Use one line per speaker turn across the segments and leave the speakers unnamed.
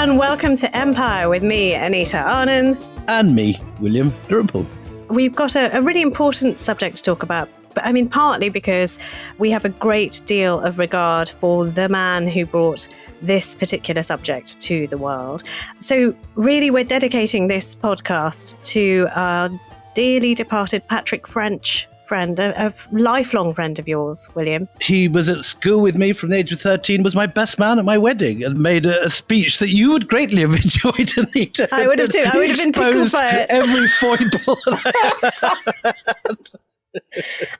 everyone. Welcome to Empire with me, Anita Arnon.
And me, William Davenport.
We've got a really important subject to talk about. But I mean, partly because we have a great deal of regard for the man who brought this particular subject to the world. So really, we're dedicating this podcast to our dearly departed Patrick French friend, a lifelong friend of yours, William.
He was at school with me from the age of 13, was my best man at my wedding, and made a speech that you would greatly have enjoyed, Anita.
I would have too. I would have been tickled by it.
Every foible.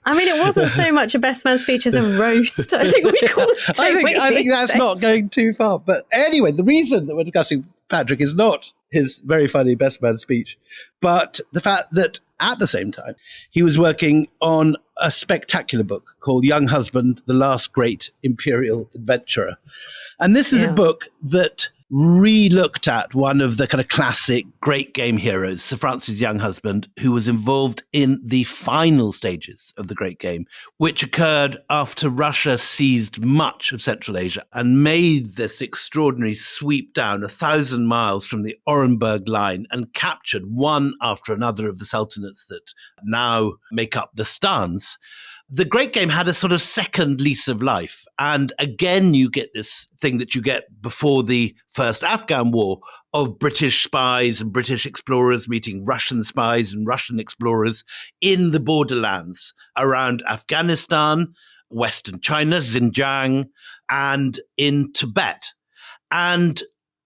I mean, it wasn't so much a best man speech as a roast. I think we call it.
I think that's not going too far. But anyway, the reason that we're discussing Patrick is not his very funny best man speech, but the fact that at the same time, he was working on a spectacular book called Younghusband, The Last Great Imperial Adventurer. And this is a book that re-looked at one of the kind of classic great game heroes, Sir Francis Younghusband, who was involved in the final stages of the Great Game, which occurred after Russia seized much of Central Asia and made this extraordinary sweep down 1,000 miles from the Orenburg line and captured one after another of the sultanates that now make up the Stans. The Great Game had a sort of second lease of life. And again, you get this thing that you get before the first Afghan war of British spies and British explorers meeting Russian spies and Russian explorers in the borderlands around Afghanistan, Western China, Xinjiang, and in Tibet. And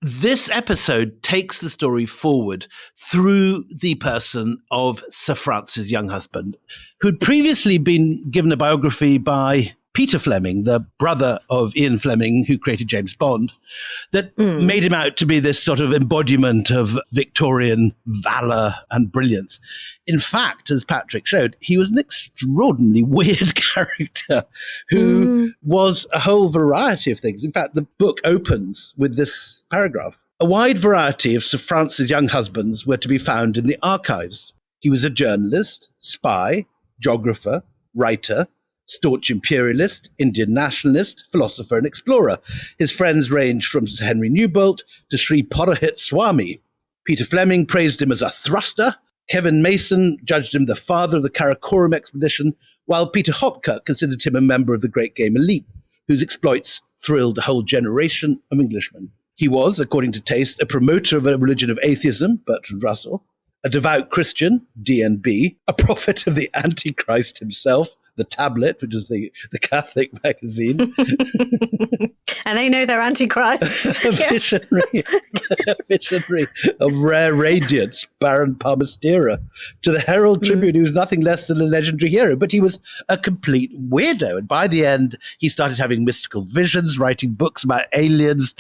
this episode takes the story forward through the person of Sir Francis Younghusband, who'd previously been given a biography by Peter Fleming, the brother of Ian Fleming, who created James Bond, that made him out to be this sort of embodiment of Victorian valor and brilliance. In fact, as Patrick showed, he was an extraordinarily weird character who was a whole variety of things. In fact, the book opens with this paragraph. A wide variety of Sir Francis Younghusbands were to be found in the archives. He was a journalist, spy, geographer, writer, staunch imperialist, Indian nationalist, philosopher and explorer. His friends ranged from Sir Henry Newbolt to Sri Purohit Swami. Peter Fleming praised him as a thruster. Kevin Mason judged him the father of the Karakoram expedition, while Peter Hopker considered him a member of the Great Game elite, whose exploits thrilled a whole generation of Englishmen. He was, according to taste, a promoter of a religion of atheism, Bertrand Russell, a devout Christian, DNB, a prophet of the Antichrist himself, The Tablet, which is the Catholic magazine.
And they know they're antichrists.
A visionary of rare radiance, Baron Palmistera. To the Herald Tribune, he was nothing less than a legendary hero, but he was a complete weirdo. And by the end, he started having mystical visions, writing books about aliens,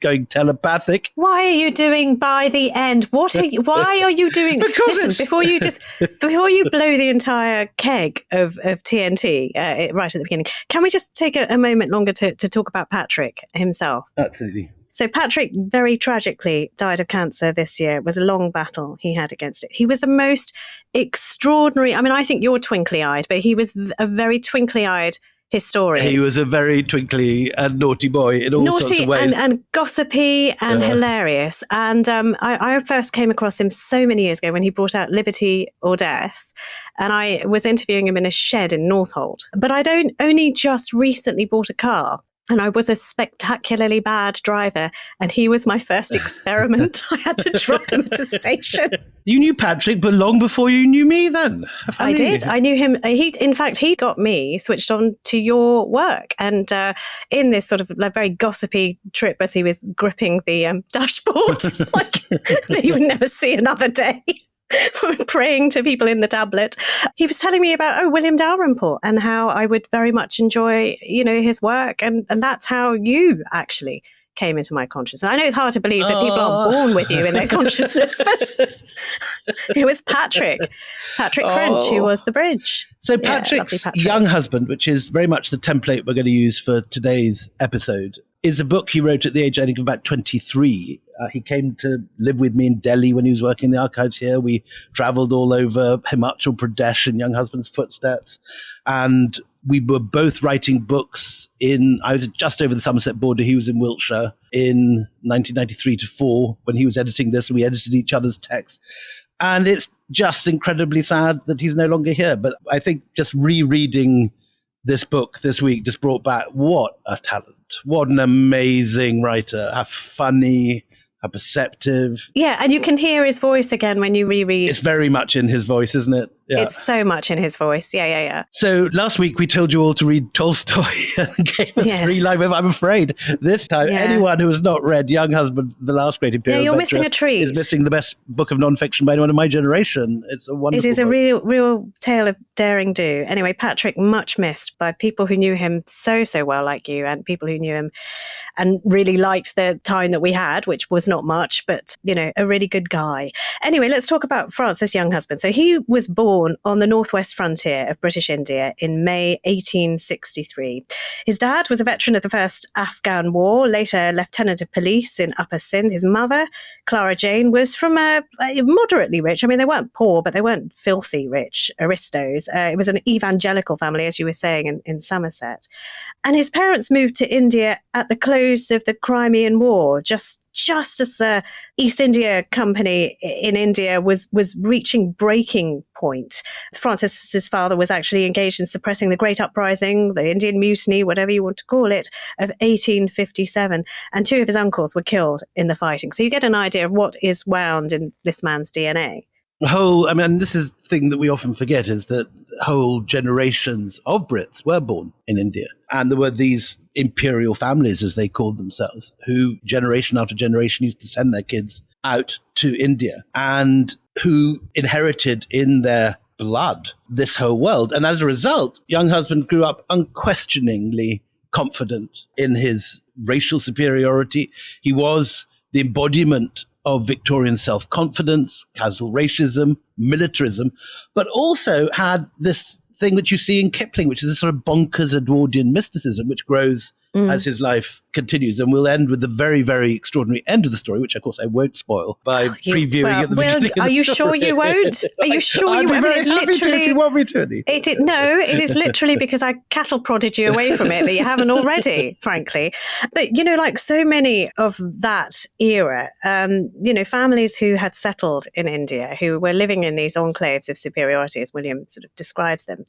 going telepathic.
Why are you doing by the end? Why are you doing? Listen, before you blow the entire keg of TNT right at the beginning, can we just take a moment longer to talk about Patrick himself?
Absolutely.
So Patrick very tragically died of cancer this year. It was a long battle he had against it. He was the most extraordinary, I mean, I think you're twinkly-eyed, but he was a very twinkly-eyed historian.
He was a very twinkly and naughty boy in all sorts of ways.
And gossipy and hilarious. And I first came across him so many years ago when he brought out Liberty or Death. And I was interviewing him in a shed in Northolt. But I'd only just recently bought a car. And I was a spectacularly bad driver, and he was my first experiment. I had to drop him at a station.
You knew Patrick, but long before you knew me then.
I did. I knew him. In fact, he got me switched on to your work. And in this sort of very gossipy trip as he was gripping the dashboard, like he would never see another day. Praying to people in the tablet. He was telling me about William Davenport and how I would very much enjoy, his work, and that's how you actually came into my consciousness. I know it's hard to believe that people aren't born with you in their consciousness, but it was Patrick French who was the bridge.
So Patrick's Younghusband, which is very much the template we're going to use for today's episode, is a book he wrote at the age, I think, of about 23. He came to live with me in Delhi when he was working in the archives here. We traveled all over Himachal Pradesh in Younghusband's footsteps. And we were both writing books I was just over the Somerset border. He was in Wiltshire in 1993 to 4 when he was editing this. We edited each other's texts. And it's just incredibly sad that he's no longer here. But I think just rereading this book this week just brought back what a talent. What an amazing writer. How funny, how perceptive.
Yeah, and you can hear his voice again when you reread.
It's very much in his voice, isn't it? Yeah.
It's so much in his voice. Yeah.
So last week we told you all to read Tolstoy and gave us 3 live. I'm afraid this time anyone who has not read Younghusband, The Last Great Imperial
you're
Adventurer,
missing a treat.
is missing the best book of non-fiction by anyone in my generation. It's a wonderful
It is a
book.
real tale of daring do. Anyway, Patrick, much missed by people who knew him so well like you, and people who knew him and really liked the time that we had, which was not much, but, a really good guy. Anyway, let's talk about Francis Younghusband. So he was born on the northwest frontier of British India in May 1863. His dad was a veteran of the First Afghan War, later Lieutenant of Police in Upper Sindh. His mother, Clara Jane, was from a moderately rich, they weren't poor, but they weren't filthy rich aristos. It was an evangelical family, as you were saying, in Somerset. And his parents moved to India at the close of the Crimean War, just as the East India Company in India was reaching breaking point. Francis's father was actually engaged in suppressing the Great Uprising, the Indian Mutiny, whatever you want to call it, of 1857. And 2 of his uncles were killed in the fighting. So you get an idea of what is wound in this man's DNA.
This is the thing that we often forget, is that whole generations of Brits were born in India. And there were these imperial families, as they called themselves, who generation after generation used to send their kids out to India and who inherited in their blood this whole world. And as a result, Younghusband grew up unquestioningly confident in his racial superiority. He was the embodiment of Victorian self-confidence, casual racism, militarism, but also had this thing which you see in Kipling, which is a sort of bonkers Edwardian mysticism, which grows as his life continues. And we'll end with the very, very extraordinary end of the story, which, of course, I won't spoil by previewing at the beginning.
Are you sure you won't? Are you sure you won't?
I'd be very happy to if you want me to, Anita.
It is literally because I cattle prodded you away from it that you haven't already, frankly. But, like so many of that era, families who had settled in India, who were living in these enclaves of superiority, as William sort of describes them,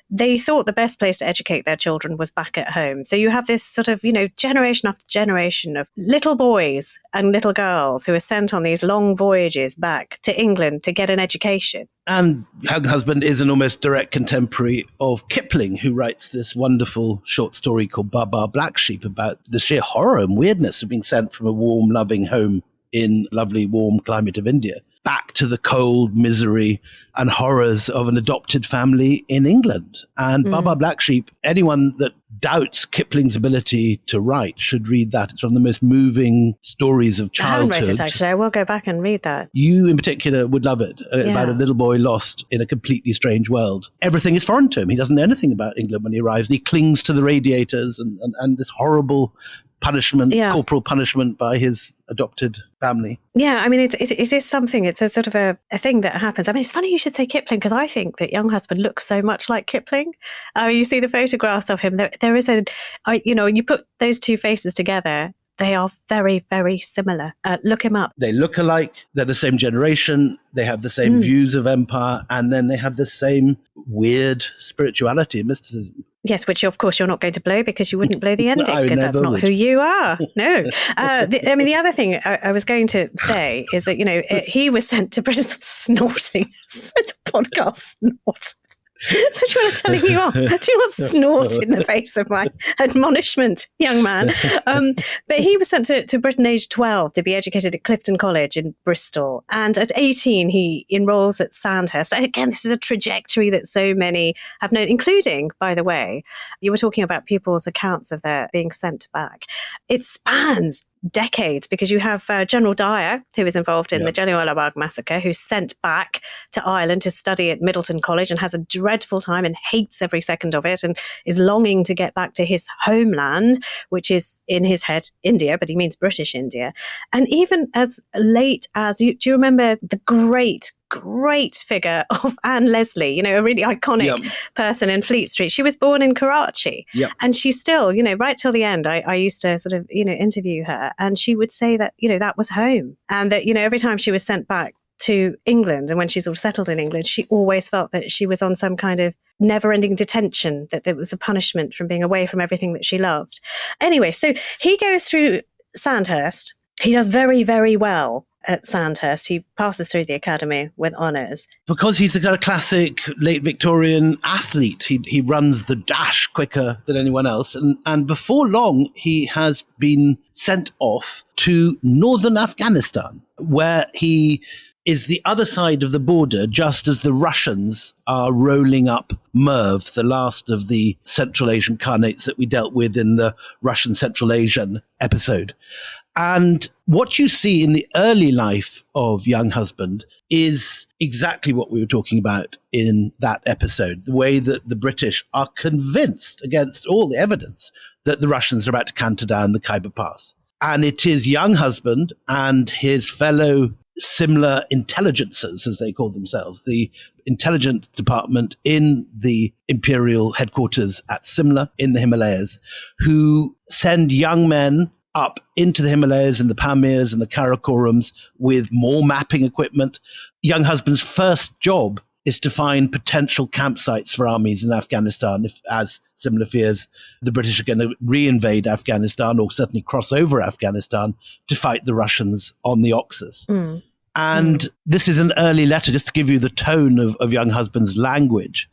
they thought the best place to educate their children was back at home. So you have this sort of, generation after generation of little boys and little girls who are sent on these long voyages back to England to get an education.
And Younghusband is an almost direct contemporary of Kipling, who writes this wonderful short story called Baba Black Sheep about the sheer horror and weirdness of being sent from a warm, loving home in lovely, warm climate of India back to the cold misery and horrors of an adopted family in England. And Baba Black Sheep, anyone that doubts Kipling's ability to write should read that. It's one of the most moving stories of childhood.
I haven't read it, actually. I will go back and read that.
You, in particular, would love it, about a little boy lost in a completely strange world. Everything is foreign to him. He doesn't know anything about England when he arrives. And he clings to the radiators and this horrible punishment, corporal punishment by his adopted family.
Yeah, it is something. It's a sort of a thing that happens. It's funny you should say Kipling, because I think that Younghusband looks so much like Kipling. You see the photographs of him. There is you put those 2 faces together, they are very, very similar. Look him up.
They look alike. They're the same generation. They have the same views of empire. And then they have the same weird spirituality and mysticism.
Yes, which of course you're not going to blow, because you wouldn't blow the ending, because that's not who you are. No. The other thing I was going to say is that, he was sent to Britain snorting. It's a podcast snort. So do you want to telling you off? Do you not snort in the face of my admonishment, young man? But he was sent to Britain aged 12 to be educated at Clifton College in Bristol. And at 18, he enrolls at Sandhurst. Again, this is a trajectory that so many have known, including, by the way, you were talking about people's accounts of their being sent back. It spans decades, because you have General Dyer, who was involved in the Jallianwala Bagh massacre, who's sent back to Ireland to study at Middleton College and has a dreadful time and hates every second of it and is longing to get back to his homeland, which is in his head India, but he means British India. And even as late as, do you remember the great figure of Anne Leslie, a really iconic person in Fleet Street? She was born in Karachi, and she still, right till the end, I used to sort of, interview her, and she would say that, that was home, and that, every time she was sent back to England, and when she's all settled in England, she always felt that she was on some kind of never-ending detention, that there was a punishment from being away from everything that she loved. Anyway, so he goes through Sandhurst. He does very, very well at Sandhurst. He passes through the academy with honours.
Because he's the kind of classic late Victorian athlete. He runs the dash quicker than anyone else. And before long, he has been sent off to northern Afghanistan, where he is the other side of the border, just as the Russians are rolling up Merv, the last of the Central Asian Khanates that we dealt with in the Russian Central Asian episode. And what you see in the early life of Younghusband is exactly what we were talking about in that episode, the way that the British are convinced, against all the evidence, that the Russians are about to canter down the Khyber Pass. And it is Younghusband and his fellow similar intelligencers, as they call themselves, the intelligence department in the imperial headquarters at Simla in the Himalayas, who send young men up into the Himalayas and the Pamirs and the Karakorums with more mapping equipment. Younghusband's first job is to find potential campsites for armies in Afghanistan, if, as Simla fears, the British are going to reinvade Afghanistan or certainly cross over Afghanistan to fight the Russians on the Oxus. And this is an early letter, just to give you the tone of Younghusband's language,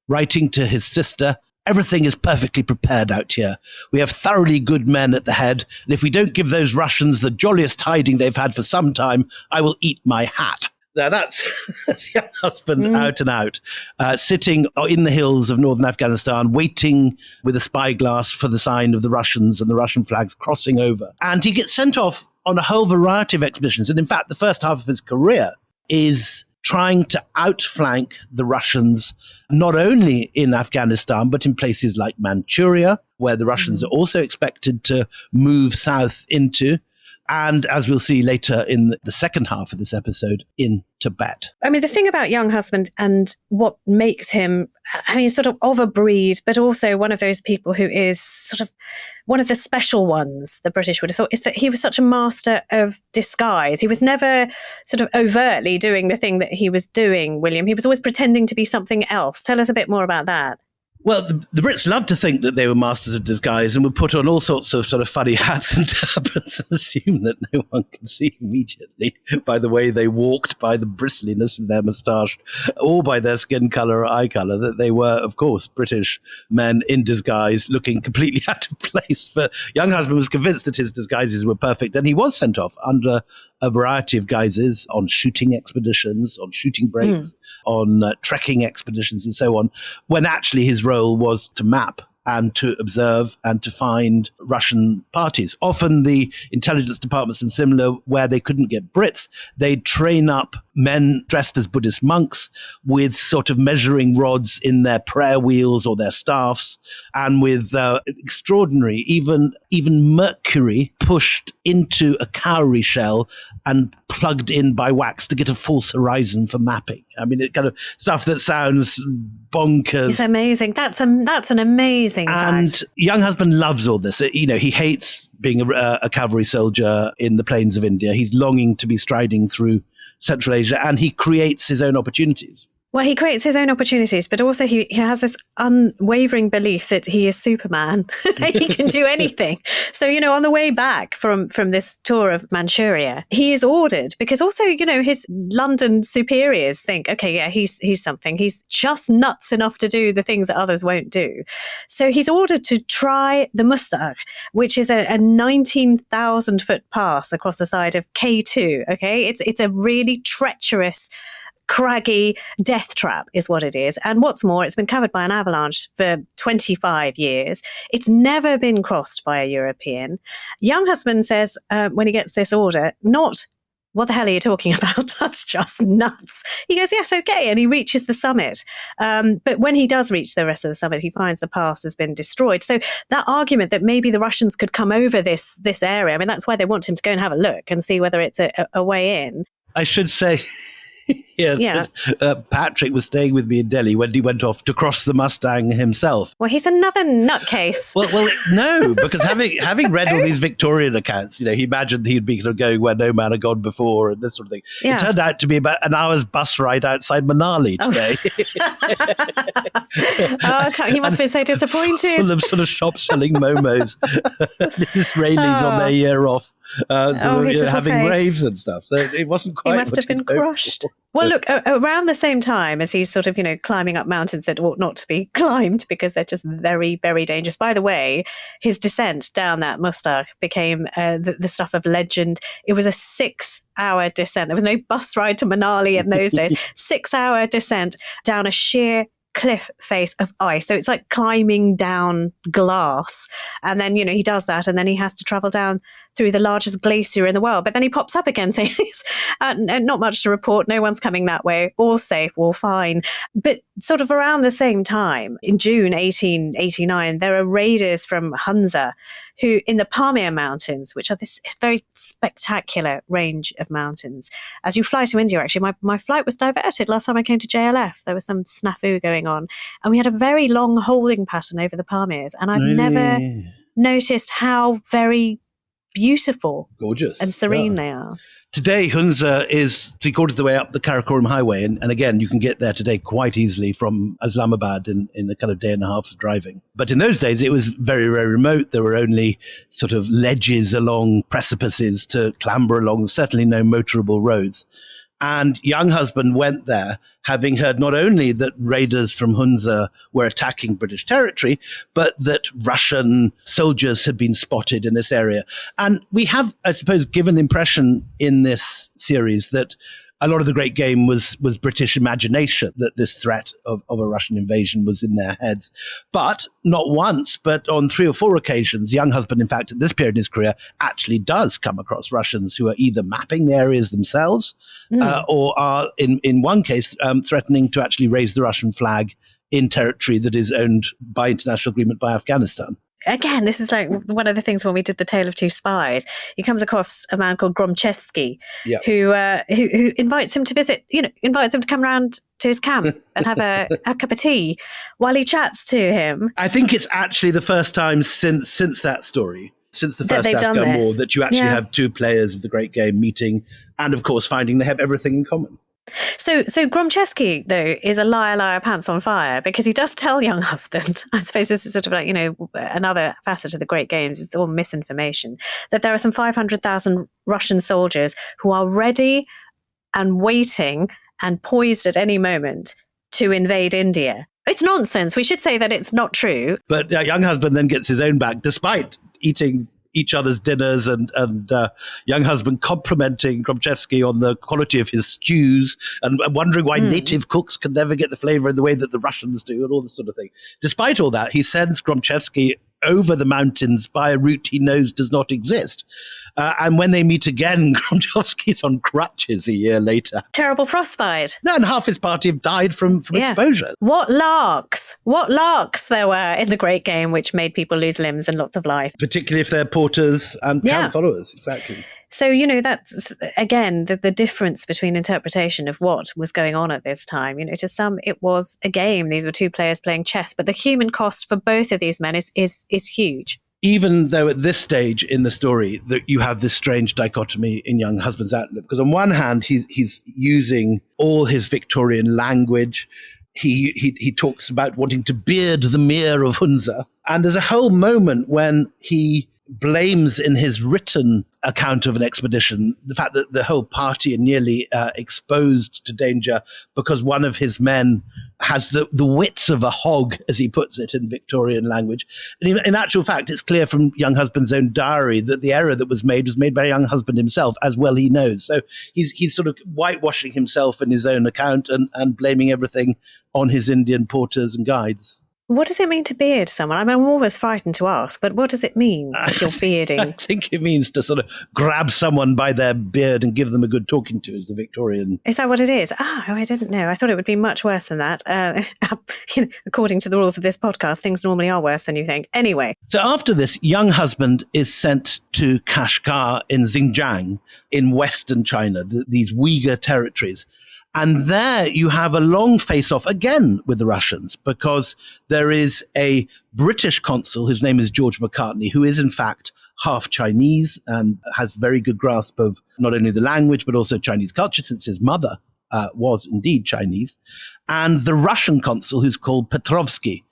writing to his sister. Everything is perfectly prepared out here. We have thoroughly good men at the head, and if we don't give those Russians the jolliest hiding they've had for some time, I will eat my hat. Now that's Younghusband out and out, sitting in the hills of northern Afghanistan, waiting with a spyglass for the sign of the Russians and the Russian flags crossing over. And he gets sent off on a whole variety of expeditions. And in fact, the first half of his career is trying to outflank the Russians, not only in Afghanistan, but in places like Manchuria, where the Russians are also expected to move south into. And as we'll see later in the second half of this episode, in Tibet.
I mean, the thing about Younghusband and what makes him, sort of a breed, but also one of those people who is sort of one of the special ones, the British would have thought, is that he was such a master of disguise. He was never sort of overtly doing the thing that he was doing, William. He was always pretending to be something else. Tell us a bit more about that.
Well, the Brits loved to think that they were masters of disguise and would put on all sorts of sort of funny hats and turbans and assume that no one could see immediately by the way they walked, by the bristliness of their moustache, or by their skin colour or eye colour, that they were, of course, British men in disguise looking completely out of place. But Younghusband was convinced that his disguises were perfect, and he was sent off under a variety of guises on shooting expeditions, on shooting breaks, on trekking expeditions and so on, when actually his role was to map and to observe and to find Russian parties. Often the intelligence departments and similar, where they couldn't get Brits, they'd train up men dressed as Buddhist monks with sort of measuring rods in their prayer wheels or their staffs, and with extraordinary, even mercury pushed into a cowrie shell and plugged in by wax to get a false horizon for mapping. I mean, it kind of stuff that sounds bonkers.
It's amazing. That's an amazing
and
fact.
Younghusband loves all this. He hates being a cavalry soldier in the plains of India. He's longing to be striding through Central Asia, and he creates his own opportunities.
Well, he creates his own opportunities, but also he has this unwavering belief that he is Superman, that he can do anything. So, on the way back from this tour of Manchuria, he is ordered, because also, his London superiors think, okay, yeah, he's something. He's just nuts enough to do the things that others won't do. So he's ordered to try the Mustaq, which is a 19,000 foot pass across the side of K2. Okay, it's a really treacherous craggy death trap is what it is. And what's more, it's been covered by an avalanche for 25 years. It's never been crossed by a European. Younghusband says when he gets this order, not, what the hell are you talking about? That's just nuts. He goes, yes, okay. And he reaches the summit. But when he does reach the rest of the summit, he finds the pass has been destroyed. So that argument that maybe the Russians could come over this area, I mean, that's why they want him to go and have a look and see whether it's a way in.
I should say, Patrick was staying with me in Delhi when he went off to cross the Mustang himself.
Well, he's another nutcase.
Well, no, because having read all these Victorian accounts, he imagined he'd be sort of going where no man had gone before and this sort of thing. Yeah. It turned out to be about an hour's bus ride outside Manali today.
He must have been so disappointed.
Full of sort of shops selling momos, Israelis on their year off. Having raves and stuff. So it wasn't quite.
He must have been crushed. Well, look, around the same time as he's sort of, climbing up mountains that ought not to be climbed because they're just very, very dangerous. By the way, his descent down that Mustang became the stuff of legend. It was a 6-hour descent. There was no bus ride to Manali in those days. 6-hour descent down a sheer cliff face of ice. So it's like climbing down glass. And then, he does that and then he has to travel down through the largest glacier in the world. But then he pops up again saying, not much to report. No one's coming that way. All safe, all fine. But sort of around the same time, in June 1889, there are raiders from Hunza who in the Pamir Mountains, which are this very spectacular range of mountains. As you fly to India, actually, my flight was diverted last time I came to JLF. There was some snafu going on. And we had a very long holding pattern over the Pamirs. And I've never noticed how very beautiful,
gorgeous,
and serene they are.
Today, Hunza is 3/4 of the way up the Karakoram Highway. And again, you can get there today quite easily from Islamabad in a kind of day and a half of driving. But in those days, it was very, very remote. There were only sort of ledges along precipices to clamber along, certainly no motorable roads. And Younghusband went there, having heard not only that raiders from Hunza were attacking British territory, but that Russian soldiers had been spotted in this area. And we have, I suppose, given the impression in this series that a lot of the great game was British imagination, that this threat of a Russian invasion was in their heads. But not once, but on 3 or 4 occasions, Younghusband, in fact, at this period in his career, actually does come across Russians who are either mapping the areas themselves or are, in one case, threatening to actually raise the Russian flag in territory that is owned by international agreement by Afghanistan.
Again, this is like one of the things when we did The Tale of Two Spies. He comes across a man called Gromchevsky, who invites him to visit, invites him to come around to his camp and have a cup of tea while he chats to him.
I think it's actually the first time since that story, since the first Afghan War, that you actually have 2 players of the great game meeting and, of course, finding they have everything in common.
So Gromchevsky, though, is a liar, pants on fire, because he does tell Younghusband, I suppose this is sort of like, another facet of the great games, it's all misinformation, that there are some 500,000 Russian soldiers who are ready and waiting and poised at any moment to invade India. It's nonsense. We should say that it's not true.
But Younghusband then gets his own back, despite eating each other's dinners and Younghusband complimenting Gromchevsky on the quality of his stews and wondering why native cooks can never get the flavor in the way that the Russians do and all this sort of thing. Despite all that, he sends Gromchevsky over the mountains by a route he knows does not exist. And when they meet again, Gromchevsky's on crutches a year later.
Terrible frostbite.
No, and half his party have died from exposure.
What larks there were in the great game, which made people lose limbs and lots of life.
Particularly if they're porters and camp followers, exactly.
So, that's, again, the difference between interpretation of what was going on at this time. To some, it was a game. These were 2 players playing chess. But the human cost for both of these men is huge.
Even though at this stage in the story that you have this strange dichotomy in Younghusband's outlook, because on one hand, he's using all his Victorian language. He talks about wanting to beard the mere of Hunza. And there's a whole moment when he blames in his written account of an expedition the fact that the whole party are nearly exposed to danger because one of his men has the wits of a hog, as he puts it in Victorian language. And in actual fact, it's clear from Younghusband's own diary that the error that was made by Younghusband himself, as well he knows. So he's sort of whitewashing himself in his own account and blaming everything on his Indian porters and guides.
What does it mean to beard someone? I mean, I'm always frightened to ask, but what does it mean if you're bearding?
I think it means to sort of grab someone by their beard and give them a good talking to, is the Victorian.
Is that what it is? Oh, I didn't know. I thought it would be much worse than that. According to the rules of this podcast, things normally are worse than you think. Anyway.
So after this, Younghusband is sent to Kashgar in Xinjiang in western China, these Uyghur territories. And there you have a long face-off again with the Russians, because there is a British consul, whose name is George McCartney, who is in fact half Chinese and has very good grasp of not only the language, but also Chinese culture, since his mother was indeed Chinese, and the Russian consul, who's called Petrovsky.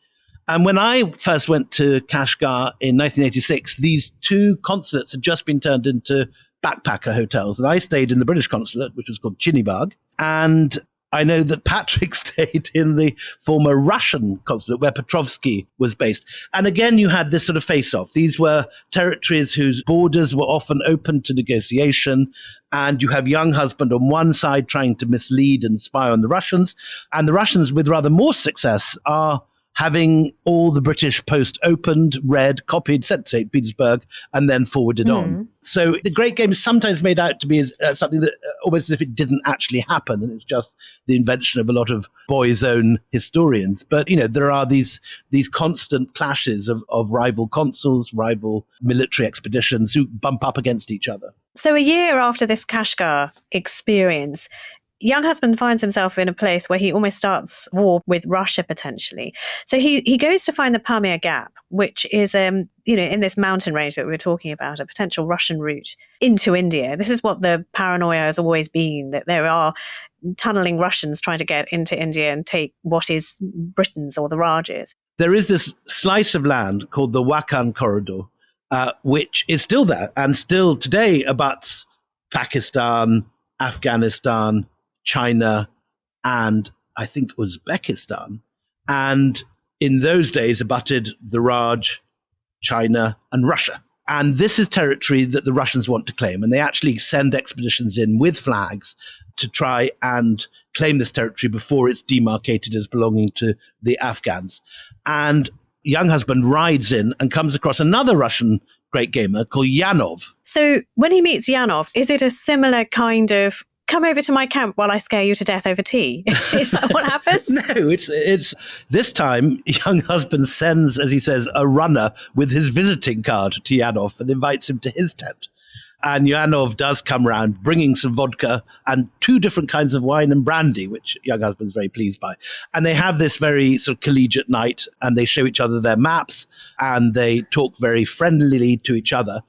And when I first went to Kashgar in 1986, these two consulates had just been turned into backpacker hotels. And I stayed in the British consulate, which was called Chinibag. And I know that Patrick stayed in the former Russian consulate where Petrovsky was based. And again, you had this sort of face-off. These were territories whose borders were often open to negotiation. And you have Younghusband on one side trying to mislead and spy on the Russians. And the Russians, with rather more success, are having all the British post opened, read, copied, sent to St. Petersburg, and then forwarded on. So the Great Game is sometimes made out to be something that almost as if it didn't actually happen, and it's just the invention of a lot of boys' own historians. But, you know, there are these constant clashes of rival consuls, rival military expeditions who bump up against each other.
So a year after this Kashgar experience, Younghusband finds himself in a place where he almost starts war with Russia potentially. So he goes to find the Pamir Gap, which is in this mountain range that we were talking about, a potential Russian route into India. This is what the paranoia has always been, that there are tunneling Russians trying to get into India and take what is Britain's or the Raj's.
There is this slice of land called the Wakhan Corridor, which is still there and still today abuts Pakistan, Afghanistan, China, and I think Uzbekistan. And in those days abutted the Raj, China, and Russia. And this is territory that the Russians want to claim. And they actually send expeditions in with flags to try and claim this territory before it's demarcated as belonging to the Afghans. And Younghusband rides in and comes across another Russian great gamer called Yanov.
So when he meets Yanov, is it a similar kind of, come over to my camp while I scare you to death over tea? Is that what happens?
No, it's this time Younghusband sends, as he says, a runner with his visiting card to Yanov and invites him to his tent. And Yanov does come round, bringing some vodka and two different kinds of wine and brandy, which Younghusband's very pleased by. And they have this very sort of collegiate night, and they show each other their maps, and they talk very friendlily to each other.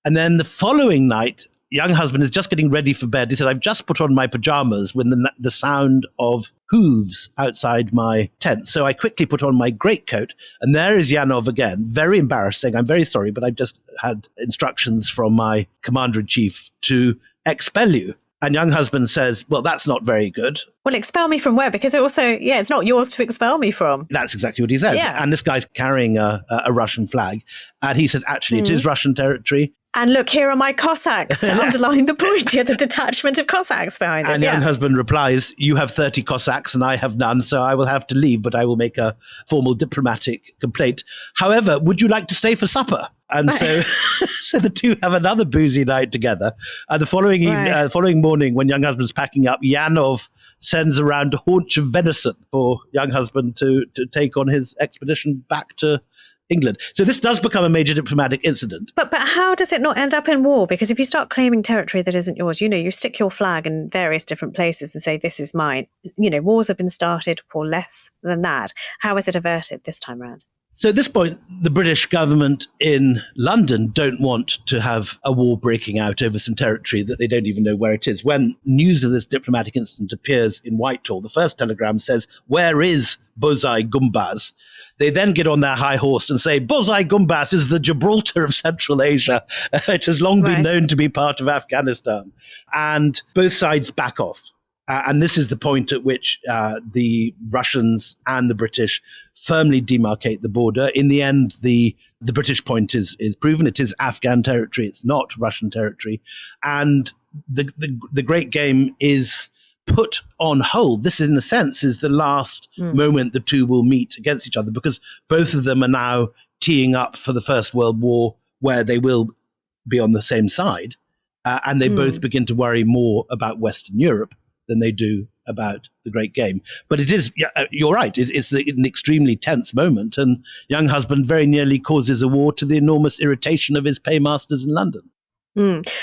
And then the following night, Younghusband is just getting ready for bed. He said, I've just put on my pajamas when the sound of hooves outside my tent. So I quickly put on my greatcoat, and there is Yanov again. Very embarrassing. I'm very sorry, but I've just had instructions from my commander-in-chief to expel you. And Younghusband says, well, that's not very good.
Well, expel me from where? Because it also, it's not yours to expel me from.
That's exactly what he says.
Yeah.
And this guy's carrying a Russian flag. And he says, actually, it is Russian territory.
And look, here are my Cossacks to underline the point. He has a detachment of Cossacks behind him.
And Younghusband replies, you have 30 Cossacks and I have none, so I will have to leave, but I will make a formal diplomatic complaint. However, would you like to stay for supper? And so the two have another boozy night together. The following morning, when Younghusband's packing up, Yanov sends around a haunch of venison for Younghusband to take on his expedition back to England. So this does become a major diplomatic incident.
But how does it not end up in war? Because if you start claiming territory that isn't yours, you stick your flag in various different places and say, this is mine. Wars have been started for less than that. How is it averted this time around?
So at this point, the British government in London don't want to have a war breaking out over some territory that they don't even know where it is. When news of this diplomatic incident appears in Whitehall, the first telegram says, "Where is Bozai Gumbaz?" They then get on their high horse and say, Bozai Gumbaz is the Gibraltar of Central Asia. It has long been known to be part of Afghanistan. And both sides back off. And this is the point at which the Russians and the British firmly demarcate the border. In the end, the British point is proven. It is Afghan territory. It's not Russian territory. And the great game is put on hold. This, in a sense, is the last moment the two will meet against each other, because both of them are now teeing up for the First World War, where they will be on the same side. And they both begin to worry more about Western Europe than they do about the great game. But it is, you're right, it's an extremely tense moment, and Younghusband very nearly causes a war to the enormous irritation of his paymasters in London.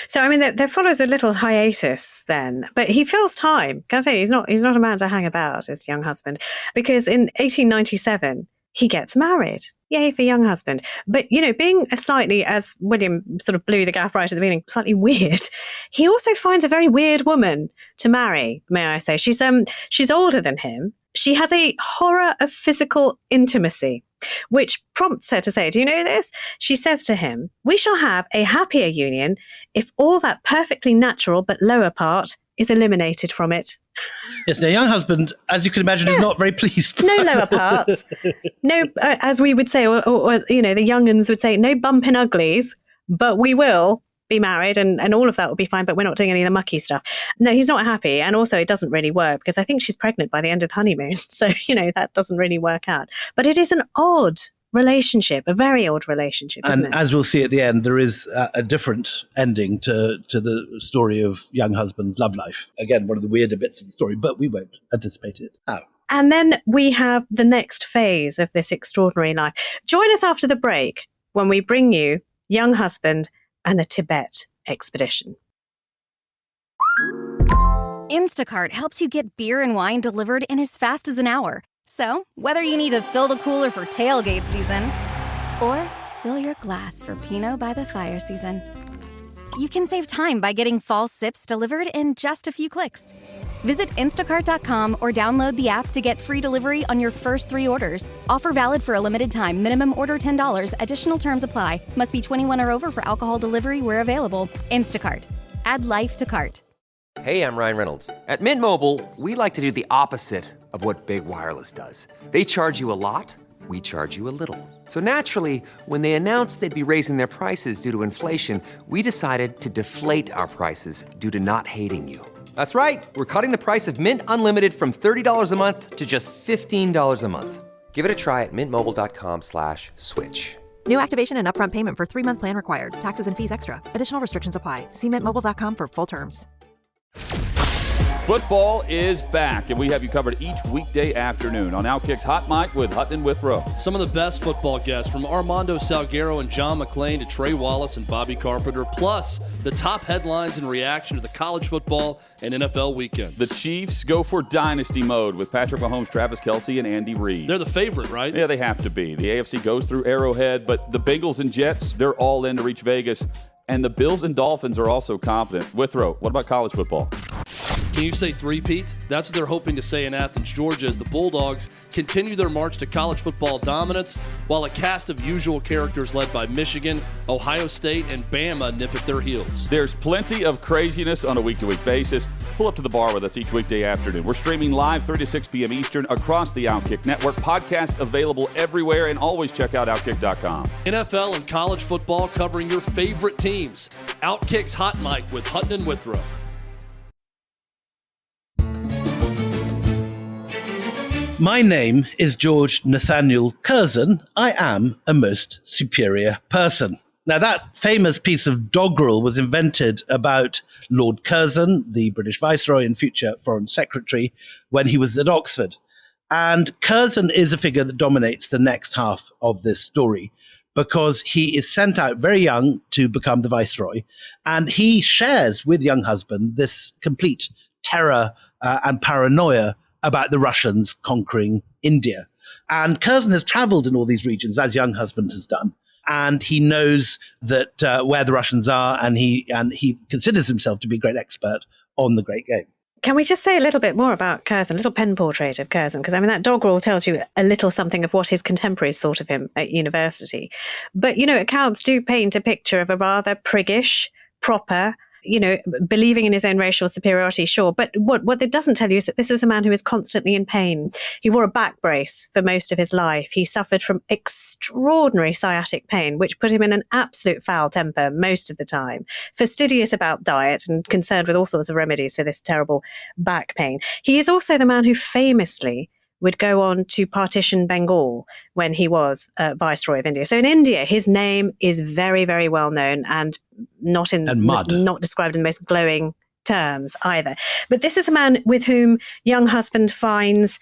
So, I mean, there follows a little hiatus then, but he fills time. Can I tell you, he's not a man to hang about, as Younghusband, because in 1897, he gets married. Yay for Younghusband. But, being a slightly, as William sort of blew the gaff right at the beginning, slightly weird, he also finds a very weird woman to marry, may I say. She's older than him. She has a horror of physical intimacy, which prompts her to say, do you know this? She says to him, "We shall have a happier union if all that perfectly natural but lower part is eliminated from it."
Yes, now Younghusband, as you can imagine, is not very pleased.
No lower parts. No, as we would say, or the young'uns would say, no bumping uglies, but we will be married and all of that will be fine, but we're not doing any of the mucky stuff. No, he's not happy. And also it doesn't really work, because I think she's pregnant by the end of the honeymoon. So, that doesn't really work out. But it is an odd relationship, a very odd relationship, isn't it?
As we'll see at the end, there is a different ending to the story of Younghusband's love life. Again, one of the weirder bits of the story, but we won't anticipate it now.
And then we have the next phase of this extraordinary life. Join us after the break when we bring you Younghusband and the Tibet expedition.
Instacart helps you get beer and wine delivered in as fast as an hour. So, whether you need to fill the cooler for tailgate season or fill your glass for Pinot by the fire season, you can save time by getting fall sips delivered in just a few clicks. Visit instacart.com or download the app to get free delivery on your first 3 orders. Offer valid for a limited time. Minimum order $10. Additional terms apply. Must be 21 or over for alcohol delivery where available. Instacart. Add life to cart.
Hey, I'm Ryan Reynolds. At Mint Mobile, we like to do the opposite of what Big Wireless does. They charge you a lot, we charge you a little. So naturally, when they announced they'd be raising their prices due to inflation, we decided to deflate our prices due to not hating you. That's right. We're cutting the price of Mint Unlimited from $30 a month to just $15 a month. Give it a try at mintmobile.com/switch.
New activation and upfront payment for 3-month plan required. Taxes and fees extra. Additional restrictions apply. See mintmobile.com for full terms.
Football is back, and we have you covered each weekday afternoon on Outkick's Hot Mic with Hutton and Withrow.
Some of the best football guests, from Armando Salguero and John McClain to Trey Wallace and Bobby Carpenter, plus the top headlines and reaction to the college football and NFL weekends.
The Chiefs go for dynasty mode with Patrick Mahomes, Travis Kelce, and Andy Reid.
They're the favorite, right?
Yeah, they have to be. The AFC goes through Arrowhead, but the Bengals and Jets, they're all in to reach Vegas. And the Bills and Dolphins are also confident. Withrow, what about college football?
Can you say three-peat? That's what they're hoping to say in Athens, Georgia, as the Bulldogs continue their march to college football dominance, while a cast of usual characters led by Michigan, Ohio State, and Bama nip at their heels.
There's plenty of craziness on a week-to-week basis. Pull up to the bar with us each weekday afternoon. We're streaming live 3 to 6 p.m. Eastern across the Outkick Network. Podcast available everywhere, and always check out Outkick.com.
NFL and college football covering your favorite teams. Outkick's Hot Mic with Hutton and Withrow.
My name is George Nathaniel Curzon. I am a most superior person. Now, that famous piece of doggerel was invented about Lord Curzon, the British Viceroy and future Foreign Secretary, when he was at Oxford. And Curzon is a figure that dominates the next half of this story, because he is sent out very young to become the Viceroy, and he shares with Younghusband this complete terror and paranoia about the Russians conquering India. And Curzon has traveled in all these regions, as Younghusband has done. And he knows that where the Russians are, and he considers himself to be a great expert on the Great Game.
Can we just say a little bit more about Curzon, a little pen portrait of Curzon? Because, I mean, that doggerel tells you a little something of what his contemporaries thought of him at university. But, accounts do paint a picture of a rather priggish, proper, believing in his own racial superiority, sure. But what it doesn't tell you is that this was a man who was constantly in pain. He wore a back brace for most of his life. He suffered from extraordinary sciatic pain, which put him in an absolute foul temper most of the time, fastidious about diet and concerned with all sorts of remedies for this terrible back pain. He is also the man who famously would go on to partition Bengal when he was Viceroy of India. So in India, his name is very, very well known and not described in the most glowing terms either. But this is a man with whom Younghusband finds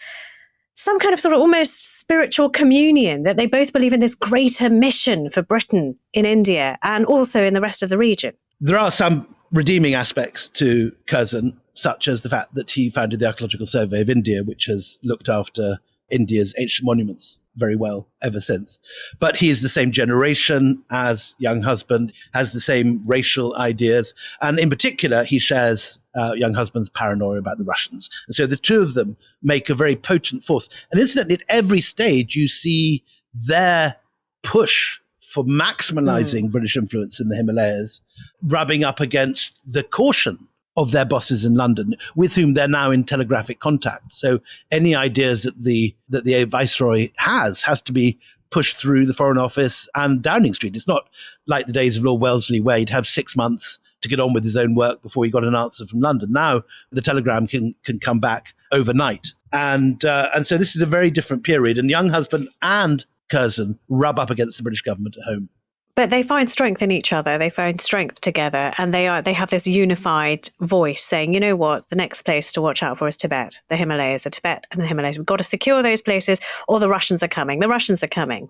some kind of sort of almost spiritual communion, that they both believe in this greater mission for Britain in India and also in the rest of the region.
There are some redeeming aspects to Curzon, such as the fact that he founded the Archaeological Survey of India, which has looked after India's ancient monuments very well ever since. But he is the same generation as Younghusband, has the same racial ideas, and in particular, he shares Younghusband's paranoia about the Russians. And so the two of them make a very potent force. And incidentally, at every stage, you see their push for maximizing British influence in the Himalayas, rubbing up against the caution of their bosses in London, with whom they're now in telegraphic contact. So any ideas that the Viceroy has to be pushed through the Foreign Office and Downing Street. It's not like the days of Lord Wellesley, where he'd have 6 months to get on with his own work before he got an answer from London. Now the telegram can come back overnight. And so this is a very different period. And Younghusband and Curzon rub up against the British government at home.
But they find strength in each other. They find strength together, and they have this unified voice saying, you know what, the next place to watch out for is Tibet, the Himalayas, the Tibet and the Himalayas. We've got to secure those places, or the Russians are coming. The Russians are coming.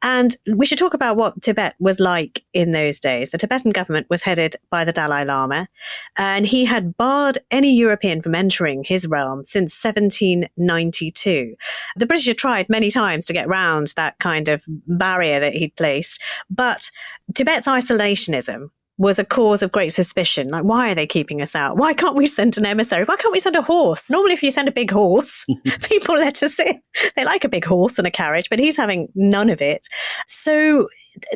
And we should talk about what Tibet was like in those days. The Tibetan government was headed by the Dalai Lama, and he had barred any European from entering his realm since 1792. The British had tried many times to get round that kind of barrier that he'd placed, but Tibet's isolationism was a cause of great suspicion. Like, why are they keeping us out? Why can't we send an emissary? Why can't we send a horse? Normally, if you send a big horse, people let us in. They like a big horse and a carriage, but he's having none of it. So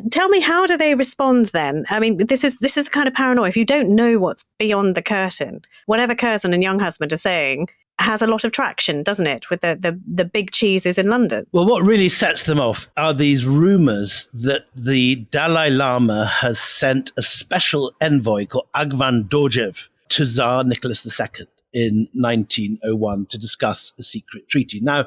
tell me, how do they respond then? I mean, this is the kind of paranoia. If you don't know what's beyond the curtain, whatever Curzon and Younghusband are saying has a lot of traction, doesn't it, with the big cheeses in London?
Well, what really sets them off are these rumors that the Dalai Lama has sent a special envoy called Agvan Dorjev to Tsar Nicholas II in 1901 to discuss a secret treaty. Now,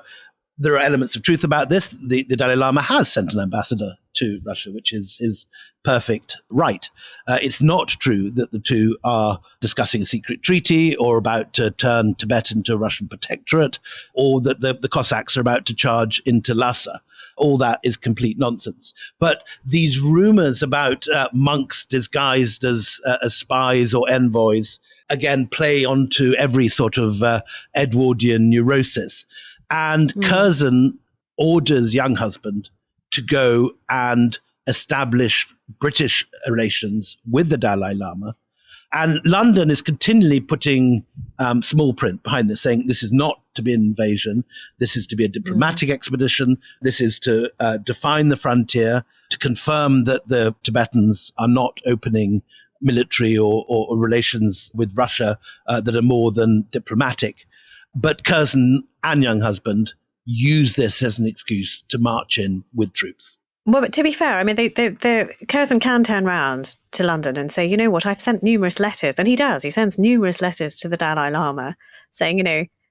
there are elements of truth about this. The Dalai Lama has sent an ambassador to Russia, which is his perfect right. It's not true that the two are discussing a secret treaty or about to turn Tibet into a Russian protectorate, or that the Cossacks are about to charge into Lhasa. All that is complete nonsense. But these rumors about monks disguised as spies or envoys, again, play onto every sort of Edwardian neurosis. And Curzon orders Younghusband to go and establish British relations with the Dalai Lama. And London is continually putting small print behind this, saying this is not to be an invasion. This is to be a diplomatic expedition. This is to define the frontier, to confirm that the Tibetans are not opening military or relations with Russia that are more than diplomatic. But Curzon and Younghusband use this as an excuse to march in with troops.
Well, but to be fair, I mean, Curzon can turn round to London and say, you know what, I've sent numerous letters. And he does. He sends numerous letters to the Dalai Lama saying,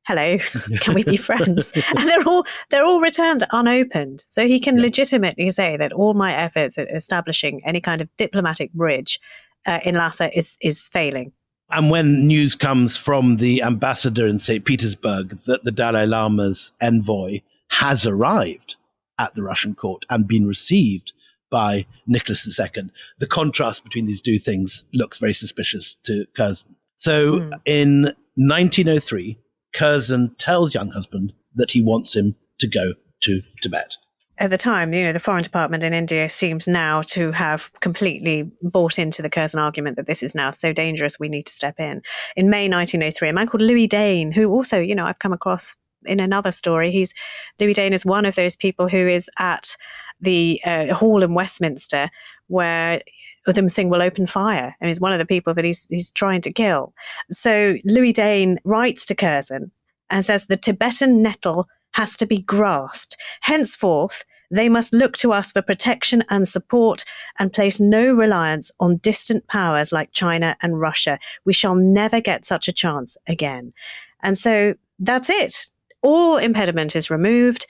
hello, can we be friends? And they're all returned unopened. So he can legitimately say that all my efforts at establishing any kind of diplomatic bridge in Lhasa is failing.
And when news comes from the ambassador in St. Petersburg that the Dalai Lama's envoy has arrived at the Russian court and been received by Nicholas II, the contrast between these two things looks very suspicious to Curzon. So in 1903, Curzon tells Younghusband that he wants him to go to Tibet.
At the time, the Foreign Department in India seems now to have completely bought into the Curzon argument that this is now so dangerous, we need to step in. In May 1903, a man called Louis Dane, who also, I've come across in another story, Louis Dane is one of those people who is at the hall in Westminster where Udham Singh will open fire, and he's one of the people that he's trying to kill. So Louis Dane writes to Curzon and says the Tibetan nettle has to be grasped. Henceforth, they must look to us for protection and support and place no reliance on distant powers like China and Russia. We shall never get such a chance again. And so that's it. All impediment is removed.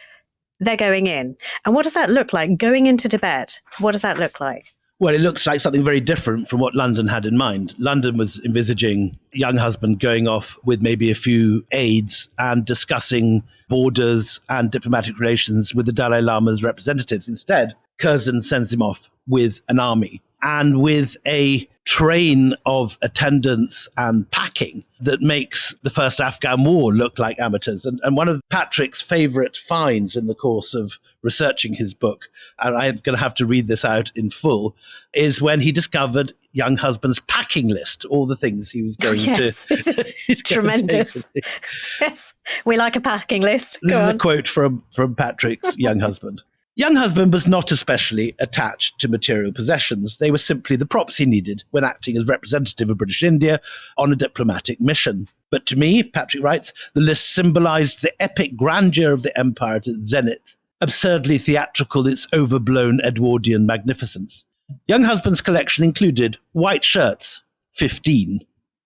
They're going in. And what does that look like? Going into Tibet, what does that look like?
Well, it looks like something very different from what London had in mind. London was envisaging Younghusband going off with maybe a few aides and discussing borders and diplomatic relations with the Dalai Lama's representatives. Instead, Curzon sends him off with an army and with a train of attendants and packing that makes the first Afghan war look like amateurs. And one of Patrick's favourite finds in the course of researching his book, and I'm going to have to read this out in full, is when he discovered Younghusband's packing list, all the things he was going to...
This is tremendous. Yes, we like a packing list.
This is a quote from Patrick's Younghusband. Younghusband was not especially attached to material possessions. They were simply the props he needed when acting as representative of British India on a diplomatic mission. But to me, Patrick writes, the list symbolized the epic grandeur of the empire at its zenith, absurdly theatrical its overblown Edwardian magnificence. Younghusband's collection included white shirts, 15,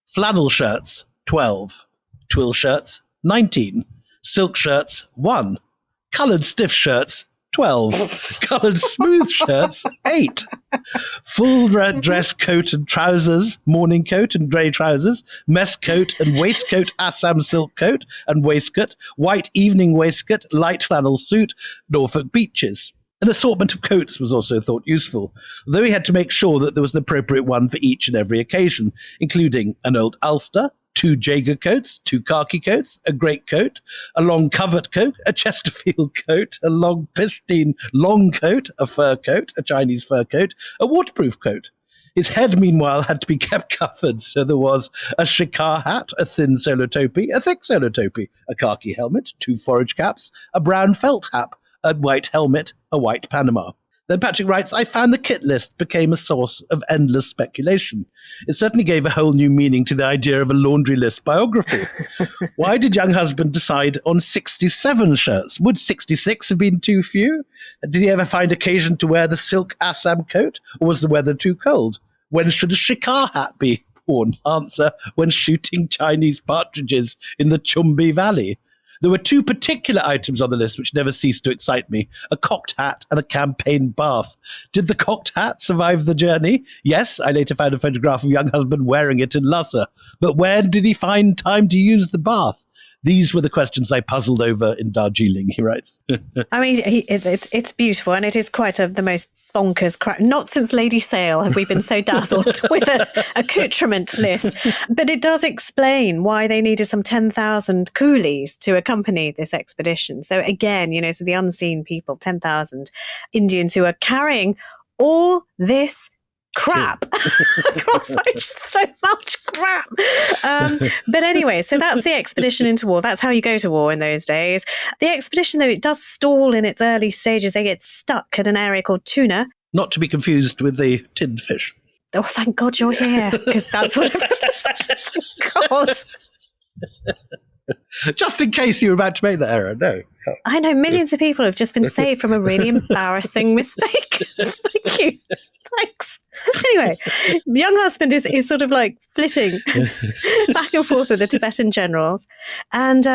flannel shirts, 12, twill shirts, 19, silk shirts, 1, coloured stiff shirts, 12, coloured smooth shirts, 8, full red dress coat and trousers, morning coat and grey trousers, mess coat and waistcoat, Assam silk coat and waistcoat, white evening waistcoat, light flannel suit, Norfolk breeches. An assortment of coats was also thought useful, though he had to make sure that there was an appropriate one for each and every occasion, including an old ulster, 2 Jaeger coats, 2 khaki coats, a greatcoat, a long covert coat, a Chesterfield coat, a long pristine long coat, a fur coat, a Chinese fur coat, a waterproof coat. His head, meanwhile, had to be kept covered, so there was a shikar hat, a thin solar topi, a thick solar topi, a khaki helmet, 2 forage caps, a brown felt hat, a white helmet, a white Panama. Then Patrick writes, I found the kit list became a source of endless speculation. It certainly gave a whole new meaning to the idea of a laundry list biography. Why did Younghusband decide on 67 shirts? Would 66 have been too few? Did he ever find occasion to wear the silk Assam coat, or was the weather too cold? When should a shikar hat be worn? Answer, when shooting Chinese partridges in the Chumbi Valley. There were 2 particular items on the list which never ceased to excite me, a cocked hat and a campaign bath. Did the cocked hat survive the journey? Yes, I later found a photograph of Younghusband wearing it in Lhasa. But where did he find time to use the bath? These were the questions I puzzled over in Darjeeling, he writes.
I mean, it's beautiful, and it is quite the most bonkers crap. Not since Lady Sale have we been so dazzled with an accoutrement list. But it does explain why they needed some 10,000 coolies to accompany this expedition. So again, so the unseen people, 10,000 Indians who are carrying all this crap across so much crap. But anyway, so that's the expedition into war. That's how you go to war in those days. The expedition, though, it does stall in its early stages. They get stuck at an area called Tuna.
Not to be confused with the tinned fish.
Oh, thank God you're here, because that's what God.
Just in case you were about to make that error, no.
I know millions of people have just been saved from a really embarrassing mistake. Thank you. Thanks. Anyway, Younghusband is sort of like flitting back and forth with the Tibetan generals. And,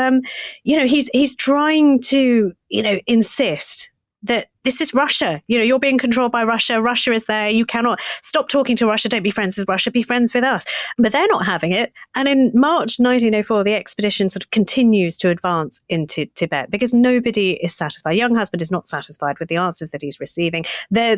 he's trying to, insist that this is Russia. You're being controlled by Russia. Russia is there. You cannot stop talking to Russia. Don't be friends with Russia. Be friends with us. But they're not having it. And in March 1904, the expedition sort of continues to advance into Tibet because nobody is satisfied. Younghusband is not satisfied with the answers that he's receiving. They're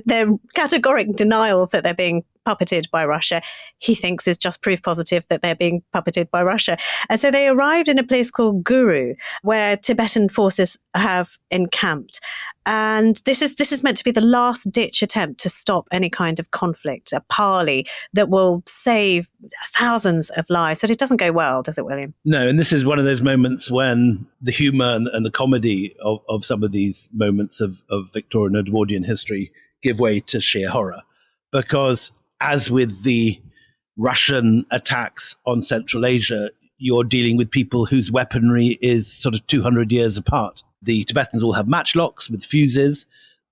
categoric denials that they're being puppeted by Russia. He thinks is just proof positive that they're being puppeted by Russia. And so they arrived in a place called Guru, where Tibetan forces have encamped. And this is meant to be the last ditch attempt to stop any kind of conflict, a parley that will save thousands of lives. So it doesn't go well, does it, William?
No, and this is one of those moments when the humour and the comedy of some of these moments of Victorian and Edwardian history give way to sheer horror. Because as with the Russian attacks on Central Asia, you're dealing with people whose weaponry is sort of 200 years apart. The Tibetans all have matchlocks with fuses.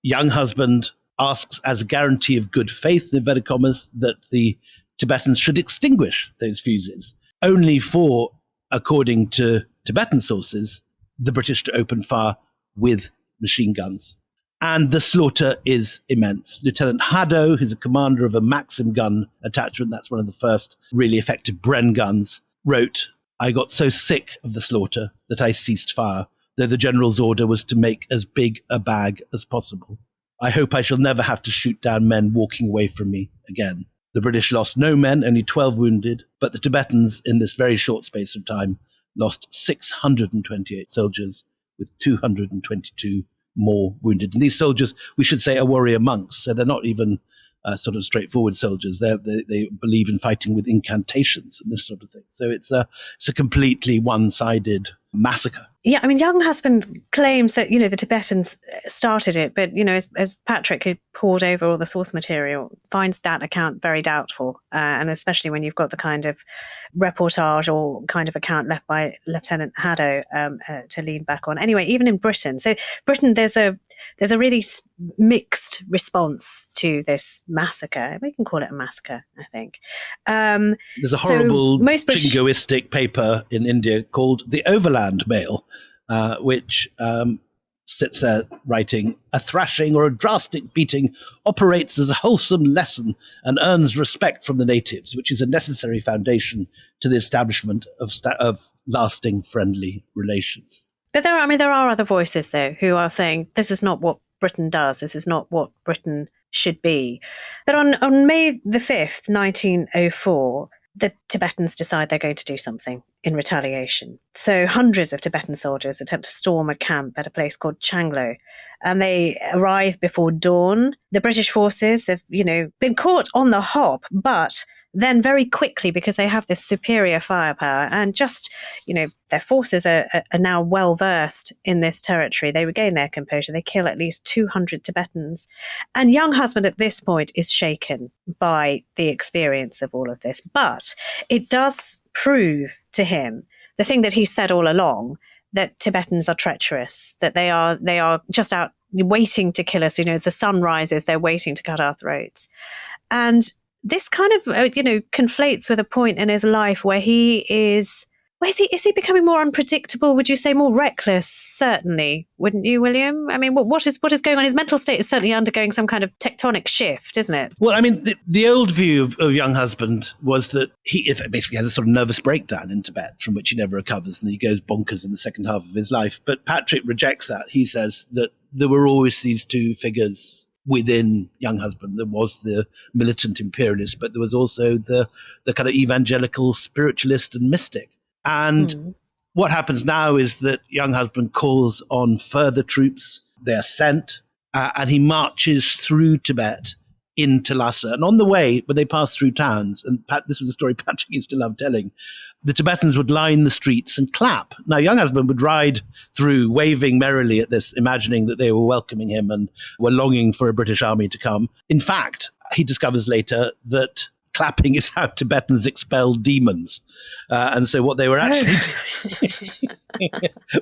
Younghusband asks as a guarantee of good faith, in inverted commas, that the Tibetans should extinguish those fuses, only for, according to Tibetan sources, the British to open fire with machine guns. And the slaughter is immense. Lieutenant Haddo, who's a commander of a Maxim gun attachment, that's one of the first really effective Bren guns, wrote, "I got so sick of the slaughter that I ceased fire, though the general's order was to make as big a bag as possible. I hope I shall never have to shoot down men walking away from me again." The British lost no men, only 12 wounded, but the Tibetans, in this very short space of time, lost 628 soldiers, with 222 more wounded. And these soldiers, we should say, are warrior monks, so they're not even sort of straightforward soldiers. They believe in fighting with incantations and this sort of thing. So it's a completely one-sided massacre.
Yeah, I mean, Younghusband claims that, the Tibetans started it, but, as Patrick, who poured over all the source material, finds that account very doubtful, and especially when you've got the kind of reportage or kind of account left by Lieutenant Haddo to lean back on. Anyway, even in Britain. So Britain, there's a really mixed response to this massacre. We can call it a massacre, I think.
There's a horrible jingoistic paper in India called The Overland Mail, which sits there writing, "A thrashing or a drastic beating operates as a wholesome lesson and earns respect from the natives, which is a necessary foundation to the establishment of lasting friendly relations." But
there are other voices, though, who are saying this is not what Britain does. This is not what Britain should be. But on May the 5th, 1904, the Tibetans decide they're going to do something in retaliation. So hundreds of Tibetan soldiers attempt to storm a camp at a place called Changlo, and they arrive before dawn. The British forces have, been caught on the hop, but then very quickly, because they have this superior firepower and just, their forces are now well versed in this territory, they regain their composure. They kill at least 200 Tibetans. And Younghusband at this point is shaken by the experience of all of this. But it does prove to him the thing that he said all along, that Tibetans are treacherous, that they are just out waiting to kill us. As the sun rises, they're waiting to cut our throats. And this kind of, conflates with a point in his life where is he becoming more unpredictable? Would you say more reckless? Certainly, wouldn't you, William? I mean, what is going on? His mental state is certainly undergoing some kind of tectonic shift, isn't it?
Well, I mean, the old view of Younghusband was that he basically has a sort of nervous breakdown in Tibet from which he never recovers, and he goes bonkers in the second half of his life. But Patrick rejects that. He says that there were always these two figures within Younghusband. There was the militant imperialist, but there was also the kind of evangelical spiritualist and mystic. And what happens now is that Younghusband calls on further troops. They are sent, and he marches through Tibet into Lhasa. And on the way, when they pass through towns, and this was a story Patrick used to love telling, the Tibetans would line the streets and clap. Now, Younghusband would ride through, waving merrily at this, imagining that they were welcoming him and were longing for a British army to come. In fact, he discovers later that clapping is how Tibetans expel demons. And so what they were actually doing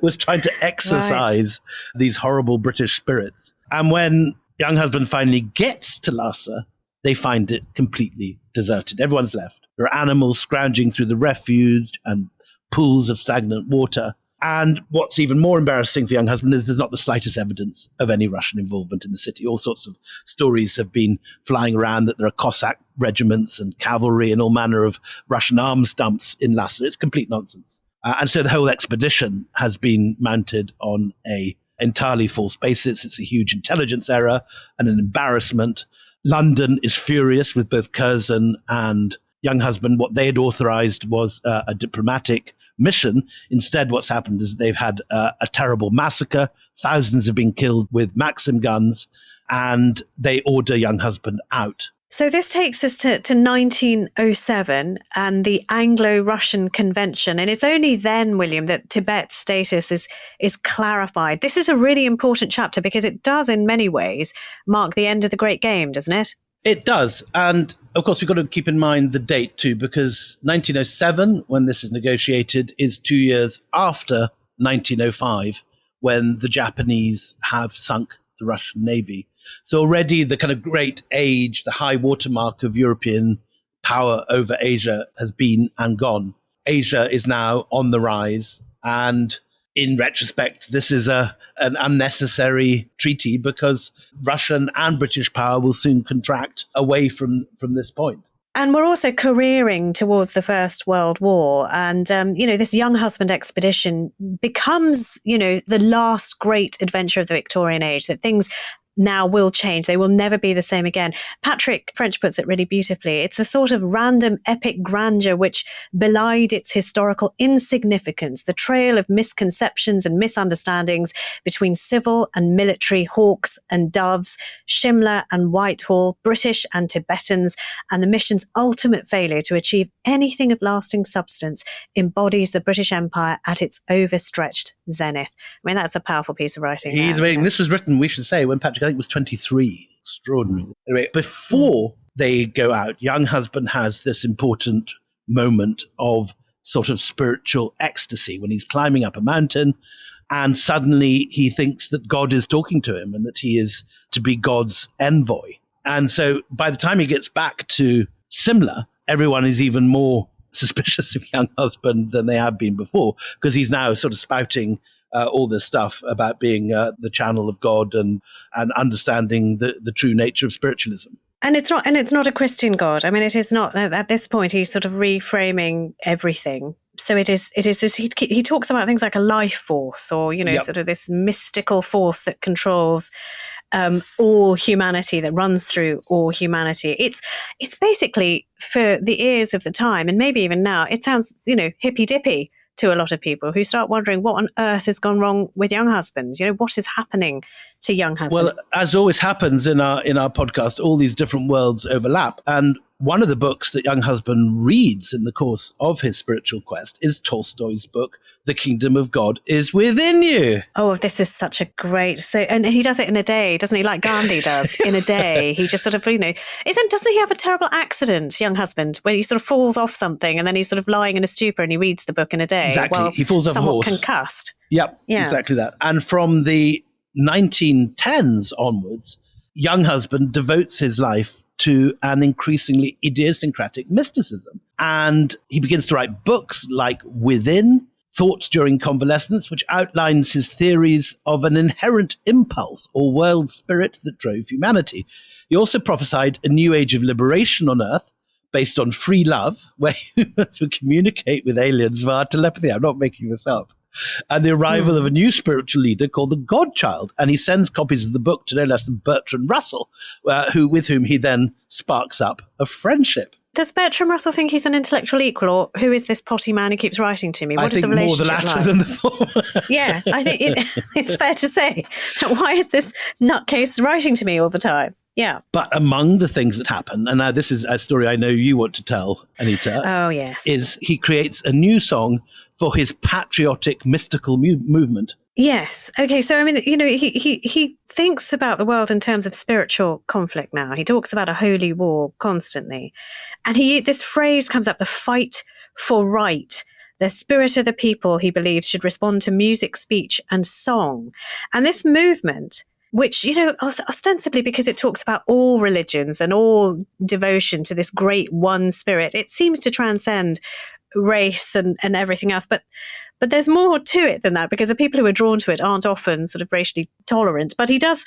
was trying to exorcise these horrible British spirits. And when Younghusband finally gets to Lhasa, they find it completely deserted. Everyone's left. There are animals scrounging through the refuge and pools of stagnant water. And what's even more embarrassing for Younghusband is there's not the slightest evidence of any Russian involvement in the city. All sorts of stories have been flying around that there are Cossack regiments and cavalry and all manner of Russian arms dumps in Lhasa. It's complete nonsense. And so the whole expedition has been mounted on a entirely false basis. It's a huge intelligence error and an embarrassment. London is furious with both Curzon and Younghusband. What they had authorized was a diplomatic mission. Instead, what's happened is they've had a terrible massacre. Thousands have been killed with Maxim guns, and they order Younghusband out.
So this takes us to 1907 and the Anglo-Russian Convention. And it's only then, William, that Tibet's status is clarified. This is a really important chapter because it does, in many ways, mark the end of the Great Game, doesn't it?
It does. And of course, we've got to keep in mind the date too, because 1907, when this is negotiated, is 2 years after 1905, when the Japanese have sunk the Russian Navy. So already the kind of great age, the high watermark of European power over Asia has been and gone. Asia is now on the rise. And in retrospect, this is an unnecessary treaty because Russian and British power will soon contract away from this point.
And we're also careering towards the First World War. And, this Younghusband expedition becomes, the last great adventure of the Victorian age, that things now will change. They will never be the same again. Patrick French puts it really beautifully. It's a sort of random epic grandeur which belied its historical insignificance, the trail of misconceptions and misunderstandings between civil and military hawks and doves, Shimla and Whitehall, British and Tibetans, and the mission's ultimate failure to achieve anything of lasting substance embodies the British Empire at its overstretched zenith. I mean, that's a powerful piece of writing.
He's amazing. This was written, we should say, when Patrick, I think, was 23. Extraordinary. Anyway, before they go out, Younghusband has this important moment of sort of spiritual ecstasy when he's climbing up a mountain, and suddenly he thinks that God is talking to him and that he is to be God's envoy. And so by the time he gets back to Simla, everyone is even more suspicious of Younghusband than they have been before, because he's now sort of spouting all this stuff about being the channel of God and understanding the true nature of spiritualism.
And it's not a Christian God. I mean, it is not. At this point, he's sort of reframing everything. So it is this. He talks about things like a life force, or sort of this mystical force that controls all humanity, that runs through all humanity. It's basically, for the ears of the time, and maybe even now, it sounds hippy dippy to a lot of people who start wondering what on earth has gone wrong with Younghusband. What is happening to Younghusband?
Well, as always happens in our podcast, all these different worlds overlap. And one of the books that Younghusband reads in the course of his spiritual quest is Tolstoy's book, The Kingdom of God is Within You.
Oh, this is such a great... and he does it in a day, doesn't he? Like Gandhi does, in a day. He just sort of, doesn't he have a terrible accident, Younghusband, where he sort of falls off something and then he's sort of lying in a stupor and he reads the book in a day?
Exactly. He falls off a horse.
Concussed.
Yep, yeah. Exactly that. And from the 1910s onwards, Younghusband devotes his life to an increasingly idiosyncratic mysticism. And he begins to write books like Within, Thoughts During Convalescence, which outlines his theories of an inherent impulse or world spirit that drove humanity. He also prophesied a new age of liberation on Earth based on free love, where humans would communicate with aliens via telepathy. I'm not making this up. And the arrival of a new spiritual leader called the Godchild. And he sends copies of the book to no less than Bertrand Russell, with whom he then sparks up a friendship.
Does Bertrand Russell think he's an intellectual equal, or who is this potty man who keeps writing to me? What is the relationship like?
I think more the latter than the former.
Yeah, I think it's fair to say. So why is this nutcase writing to me all the time? Yeah.
But among the things that happen, and now this is a story I know you want to tell, Anita.
Oh, yes.
Is he creates a new song for his patriotic mystical movement.
Yes. Okay. So, I mean, he thinks about the world in terms of spiritual conflict now. He talks about a holy war constantly. And this phrase comes up, the fight for right. The spirit of the people, he believes, should respond to music, speech, and song. And this movement, which, ostensibly because it talks about all religions and all devotion to this great one spirit, it seems to transcend race and everything else. But there's more to it than that, because the people who are drawn to it aren't often sort of racially tolerant. But he does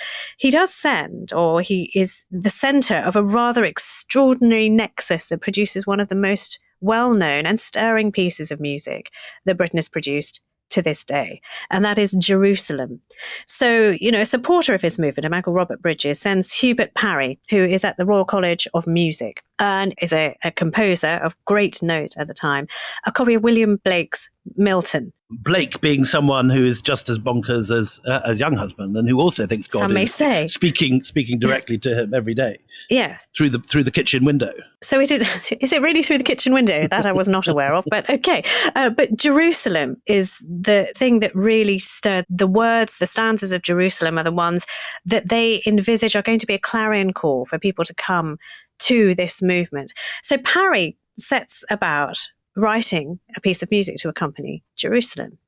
send, or he is the center of a rather extraordinary nexus that produces one of the most well-known and stirring pieces of music that Britain has produced to this day, and that is Jerusalem. So, a supporter of his movement, a man called Robert Bridges, sends Hubert Parry, who is at the Royal College of Music, and is a composer of great note at the time, a copy of William Blake's Milton.
Blake being someone who is just as bonkers as Younghusband, and who also thinks God
Some may
is
say.
speaking directly to him every day.
Yes.
Through the kitchen window.
So is it really through the kitchen window? That I was not aware of, but okay. But Jerusalem is the thing that really stirred the words. The stanzas of Jerusalem are the ones that they envisage are going to be a clarion call for people to come to this movement. So Parry sets about writing a piece of music to accompany Jerusalem.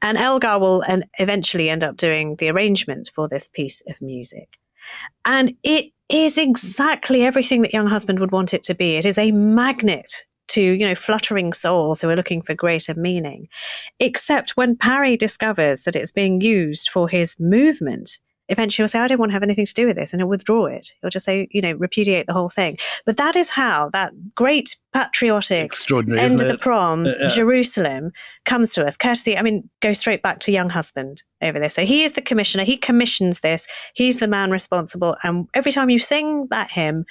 And Elgar will eventually end up doing the arrangement for this piece of music. And it is exactly everything that Younghusband would want it to be. It is a magnet to, fluttering souls who are looking for greater meaning. Except when Parry discovers that it's being used for his movement, eventually he'll say, I don't want to have anything to do with this, and he'll withdraw it. He'll just say, repudiate the whole thing. But that is how that great patriotic end of the proms, Jerusalem, comes to us. Courtesy, go straight back to Younghusband over this. So he is the commissioner. He commissions this. He's the man responsible. And every time you sing that hymn,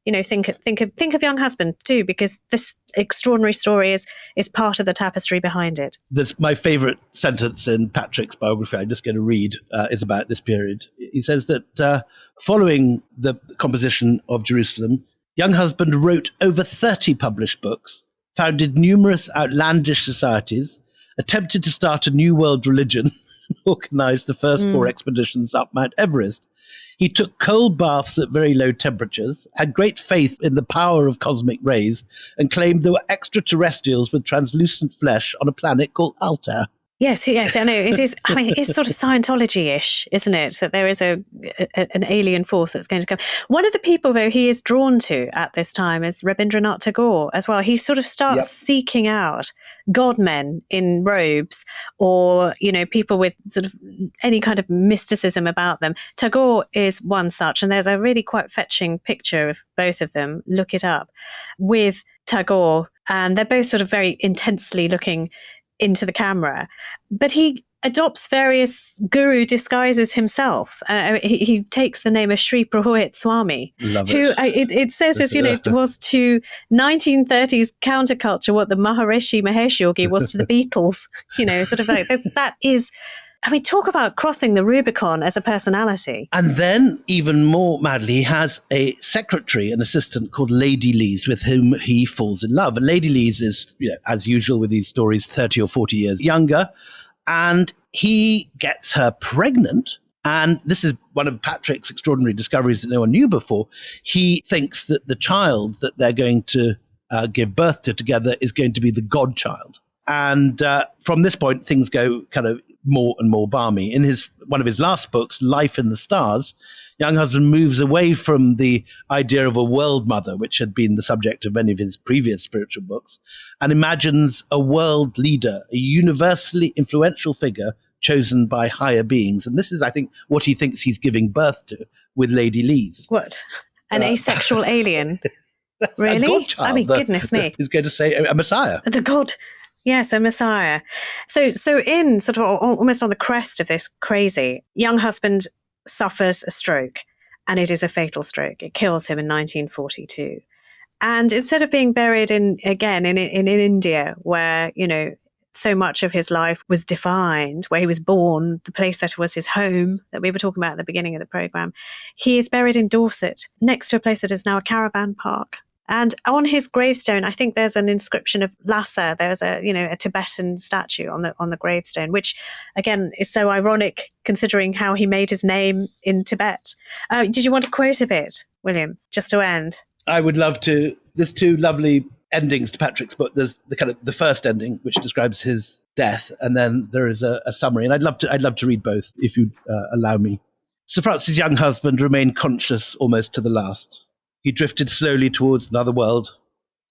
think of Younghusband too, because this extraordinary story is part of the tapestry behind it.
My favourite sentence in Patrick's biography, I'm just going to read, is about this period. He says that following the composition of Jerusalem, Younghusband wrote over 30 published books, founded numerous outlandish societies, attempted to start a new world religion, and organised the first 4 expeditions up Mount Everest. He took cold baths at very low temperatures, had great faith in the power of cosmic rays, and claimed there were extraterrestrials with translucent flesh on a planet called Altair.
Yes, I know. It is. It's sort of Scientology-ish, isn't it? That there is an alien force that's going to come. One of the people, though, he is drawn to at this time is Rabindranath Tagore as well. He sort of starts seeking out godmen in robes, or people with sort of any kind of mysticism about them. Tagore is one such, and there's a really quite fetching picture of both of them. Look it up, with Tagore, and they're both sort of very intensely looking into the camera, but he adopts various guru disguises himself. He takes the name of Sri Purohit Swami, who it says is, was to 1930s counterculture what the Maharishi Mahesh Yogi was to the Beatles. Sort of like that is. Talk about crossing the Rubicon as a personality.
And then, even more madly, he has a secretary, an assistant called Lady Lees, with whom he falls in love. And Lady Lees is, as usual with these stories, 30 or 40 years younger. And he gets her pregnant. And this is one of Patrick's extraordinary discoveries that no one knew before. He thinks that the child that they're going to give birth to together is going to be the godchild. And from this point, things go kind of more and more balmy. In one of his last books, Life in the Stars, Younghusband moves away from the idea of a world mother, which had been the subject of many of his previous spiritual books, and imagines a world leader, a universally influential figure chosen by higher beings. And this is, I think, what he thinks he's giving birth to with Lady Lees.
What? An asexual alien? Really?
A godchild,
goodness me.
Who's going to say a messiah.
The god. Yes, a messiah. So in sort of almost on the crest of this crazy, Younghusband suffers a stroke, and it is a fatal stroke. It kills him in 1942. And instead of being buried in India, where, so much of his life was defined, where he was born, the place that was his home that we were talking about at the beginning of the program, he is buried in Dorset, next to a place that is now a caravan park. And on his gravestone, I think there's an inscription of Lhasa. There's a Tibetan statue on the gravestone, which again is so ironic considering how he made his name in Tibet. Did you want to quote a bit, William, just to end?
I would love to. There's 2 lovely endings to Patrick's book. There's the first ending, which describes his death, and then there is a summary. And I'd love to read both, if you'd allow me. Sir Francis Younghusband remained conscious almost to the last. He drifted slowly towards another world,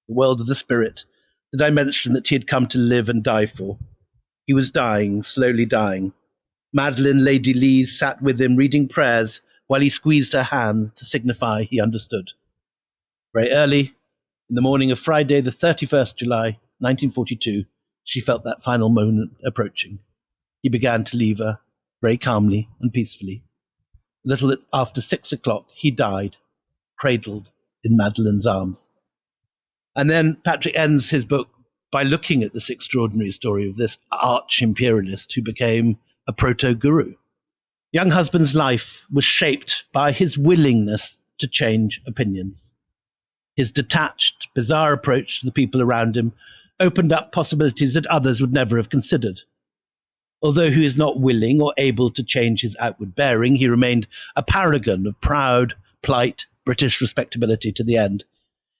the world of the spirit, the dimension that he had come to live and die for. He was dying, slowly dying. Madeline, Lady Lees, sat with him reading prayers while he squeezed her hand to signify he understood. Very early, in the morning of Friday, the 31st July, 1942, she felt that final moment approaching. He began to leave her, very calmly and peacefully. A little after 6 o'clock, he died, cradled in Madeline's arms. And then Patrick ends his book by looking at this extraordinary story of this arch-imperialist who became a proto-guru. Younghusband's life was shaped by his willingness to change opinions. His detached, bizarre approach to the people around him opened up possibilities that others would never have considered. Although he was not willing or able to change his outward bearing, he remained a paragon of proud, polite British respectability to the end.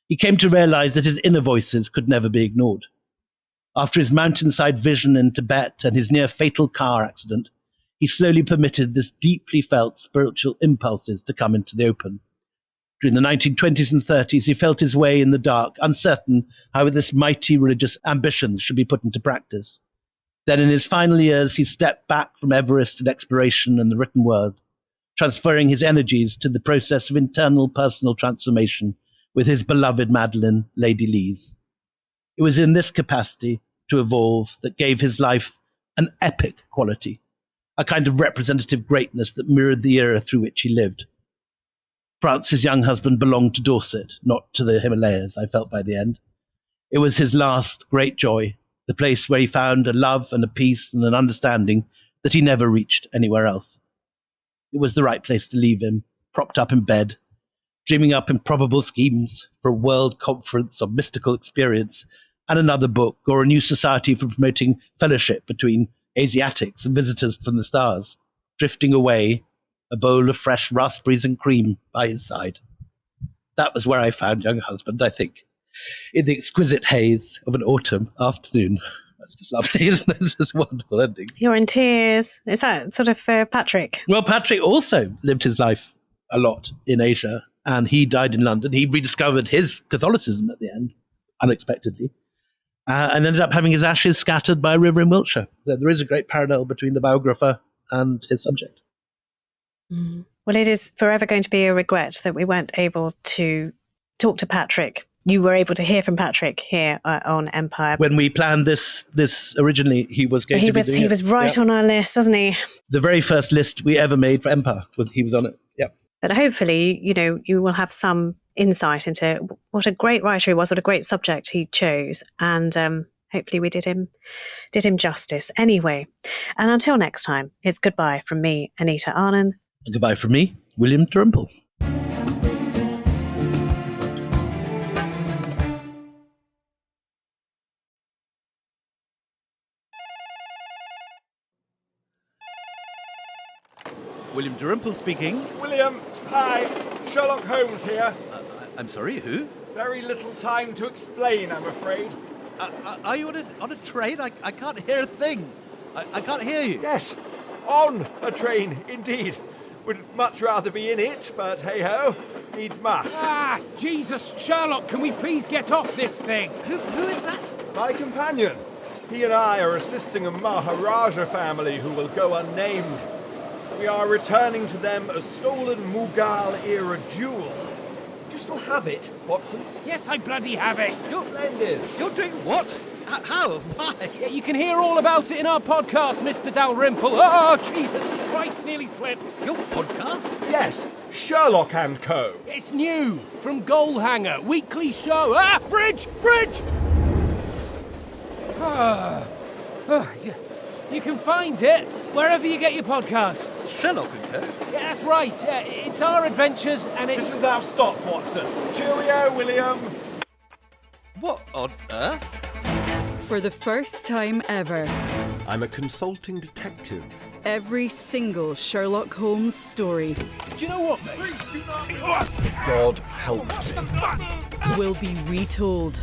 He came to realize that his inner voices could never be ignored. After his mountainside vision in Tibet and his near-fatal car accident, he slowly permitted this deeply felt spiritual impulses to come into the open. During the 1920s and 30s, he felt his way in the dark, uncertain how this mighty religious ambitions should be put into practice. Then in his final years, he stepped back from Everest and exploration and the written word, transferring his energies to the process of internal personal transformation with his beloved Madeline, Lady Lees. It was in this capacity to evolve that gave his life an epic quality, a kind of representative greatness that mirrored the era through which he lived. Francis Younghusband belonged to Dorset, not to the Himalayas, I felt by the end. It was his last great joy, the place where he found a love and a peace and an understanding that he never reached anywhere else. It was the right place to leave him, propped up in bed, dreaming up improbable schemes for a world conference of mystical experience and another book or a new society for promoting fellowship between Asiatics and visitors from the stars, drifting away, a bowl of fresh raspberries and cream by his side. That was where I found Younghusband, I think, in the exquisite haze of an autumn afternoon. That's just lovely, isn't it? It's just a wonderful ending.
You're in tears. Is that sort of Patrick?
Well, Patrick also lived his life a lot in Asia, and he died in London. He rediscovered his Catholicism at the end, unexpectedly, and ended up having his ashes scattered by a river in Wiltshire. So there is a great parallel between the biographer and his subject.
Mm. Well, it is forever going to be a regret that we weren't able to talk to Patrick. You were able to hear from Patrick here on Empire.
When we planned this originally, he was going to be doing
He was right on our list, wasn't he?
The very first list we ever made for Empire, he was on it. Yeah.
But hopefully, you will have some insight into what a great writer he was, what a great subject he chose, and hopefully we did him justice. Anyway, and until next time, it's goodbye from me, Anita Arnon.
And goodbye from me, William Dalrymple. William Dalrymple speaking.
William, hi. Sherlock Holmes here.
I'm sorry, who?
Very little time to explain, I'm afraid.
Are you on a train? I can't hear a thing. I can't hear you.
Yes, on a train, indeed. Would much rather be in it, but hey-ho, needs must.
Ah, Jesus, Sherlock, can we please get off this thing?
Who is that?
My companion. He and I are assisting a Maharaja family who will go unnamed. We are returning to them a stolen Mughal-era jewel. Do you still have it, Watson?
Yes, I bloody have it.
Splendid.
You're doing what? How? Why?
Yeah, you can hear all about it in our podcast, Mr. Dalrymple. Oh, Jesus Christ, nearly slipped.
Your podcast?
Yes, Sherlock & Co.
It's new, from Goalhanger, weekly show. Ah, bridge! You can find it wherever you get your podcasts.
Sherlock & Co?
Yeah, that's right. It's our adventures and it's...
This is our stop, Watson. Cheerio, William.
What on earth?
For the first time ever,
I'm a consulting detective.
every single Sherlock Holmes story
Do you know what, mate?
God help me.
will be retold.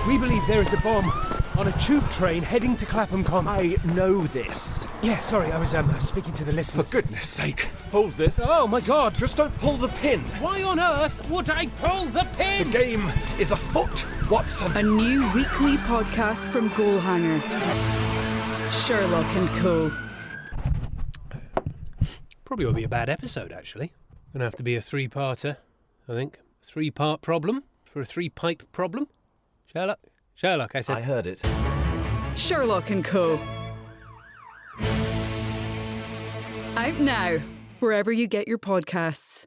We believe there is a bomb on a tube train heading to Clapham Common.
I know this.
Yeah, sorry, I was speaking to the
For
listeners.
goodness sake, hold this.
Oh my God!
Just don't pull the pin.
Why on earth would I pull the
The
pin?
game is afoot, Watson.
A new weekly podcast from Goalhanger. Sherlock and Co.
Probably will be a bad episode, actually. Gonna have to be a three-parter, I think. Three-part problem for a three-pipe problem. Sherlock, I said.
I heard it.
Sherlock and Co. Out now, wherever you get your podcasts.